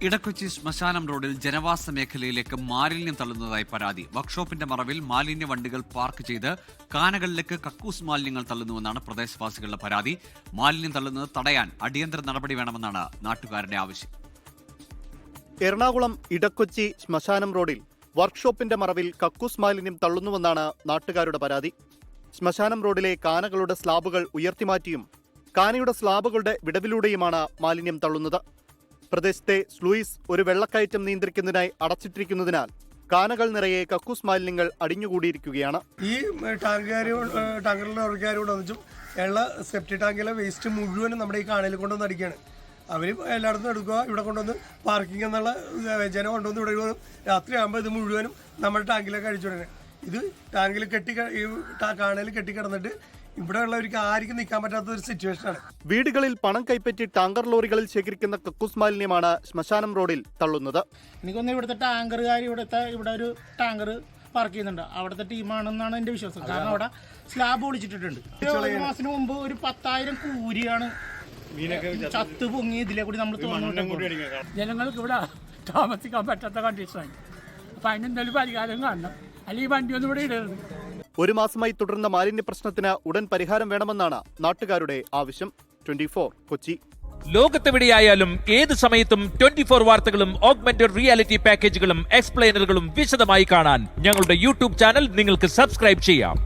ഇടക്കൊച്ചി ശ്മശാനം റോഡിൽ ജനവാസ മേഖലയിലേക്ക് മാലിന്യം തള്ളുന്നതായി പരാതി. വർക്ക്ഷോപ്പിന്റെ മറവിൽ മാലിന്യ വണ്ടികൾ പാർക്ക് ചെയ്ത് കാനകളിലേക്ക് കക്കൂസ് മാലിന്യങ്ങൾ തള്ളുന്നുവെന്നാണ് പ്രദേശവാസികളുടെ പരാതി. മാലിന്യം തള്ളുന്നത് തടയാൻ അടിയന്തര നടപടി വേണമെന്നാണ് നാട്ടുകാരുടെ ആവശ്യം. എറണാകുളം ഇടക്കൊച്ചി ശ്മശാനം റോഡിൽ വർക്ക്ഷോപ്പിന്റെ മറവിൽ കക്കൂസ് മാലിന്യം തള്ളുന്നുവെന്നാണ് നാട്ടുകാരുടെ പരാതി. ശ്മശാനം റോഡിലെ കാനകളുടെ സ്ലാബുകൾ ഉയർത്തിമാറ്റിയും കാനയുടെ സ്ലാബുകളുടെ വിടവിലൂടെയുമാണ് മാലിന്യം തള്ളുന്നത്. പ്രദേശത്തെ സ്ലൂയിസ് ഒരു വെള്ളക്കയറ്റം നിയന്ത്രിക്കുന്നതിനായി അടച്ചിട്ടിരിക്കുന്നതിനാൽ കാനകൾ നിറയെ കക്കൂസ് മാലിന്യങ്ങൾ അടിഞ്ഞുകൂടിയിരിക്കുകയാണ്. ഈ ടാങ്കറിലെ ആൾക്കാരോട് വന്നിട്ടും ഉള്ള സെപ്റ്റി ടാങ്കിലെ വേസ്റ്റ് മുഴുവനും നമ്മുടെ ഈ കാനയിൽ കൊണ്ടുവന്ന് അടിക്കുകയാണ്. അവർ എല്ലായിടത്തും എടുക്കുക, ഇവിടെ കൊണ്ടുവന്ന് പാർക്കിംഗ് എന്നുള്ള ജനം കൊണ്ടുവന്ന് ഇവിടെ രാത്രിയാകുമ്പോൾ ഇത് മുഴുവനും നമ്മുടെ ടാങ്കിലേക്ക് അടിച്ചു വിടുന്നത്. ഇത് ടാങ്കിൽ ഈ കാനയിൽ കെട്ടിക്കിടന്നിട്ട് ഇവിടെ ഉള്ളവർക്ക് ആർക്കും നിൽക്കാൻ പറ്റാത്ത ഒരു സിറ്റുവേഷനാണ്. വീടുകളിൽ പണം കൈപ്പറ്റി ടാങ്കർ ലോറികളിൽ ശേഖരിക്കുന്ന കക്കൂസ് മാലിന്യമാണ് ശ്മശാനം റോഡിൽ തള്ളുന്നത്. എനിക്കൊന്ന് ഇവിടുത്തെ ടാങ്കറുകാർ ഇവിടെ ഒരു ടാങ്കർ പാർക്ക് ചെയ്യുന്നുണ്ട്. അവിടുത്തെ ടീമാണെന്നാണ് എന്റെ വിശ്വാസം. കാരണം അവിടെ സ്ലാബ് ഒളിച്ചിട്ടുണ്ട്. ഒരു മാസത്തിന് മുമ്പ് ഒരു 10,000 കൂരിയാണ് ചത്ത് പൊങ്ങി ഇതിലെ കൂടി നമ്മൾ തോന്നുന്നുണ്ട്. ജനങ്ങൾക്ക് ഇവിടെ താമസിക്കാൻ പറ്റാത്ത കണ്ടീഷനാണ്. അപ്പൊ അതിനെന്തായാലും പരിഹാരം കാണണം, അല്ലെങ്കിൽ വണ്ടിയൊന്നും ഇവിടെ ഇടരുത്. ഒരു മാസമായി തുടർന്ന മാലിന്യ പ്രശ്നത്തിന് ഉടൻ പരിഹാരം വേണമെന്നാണ് നാട്ടുകാരുടെ ആവശ്യം. 24 കൊച്ചി. ലോകത്തെവിടെയായാലും ഏത് സമയത്തും 24 വാർത്തകളും ഓഗ്മെന്റഡ് റിയാലിറ്റി പാക്കേജുകളും എക്സ്പ്ലെയിനറുകളും വിശദമായി കാണാൻ ഞങ്ങളുടെ യൂട്യൂബ് ചാനൽ നിങ്ങൾക്ക് സബ്സ്ക്രൈബ് ചെയ്യാം.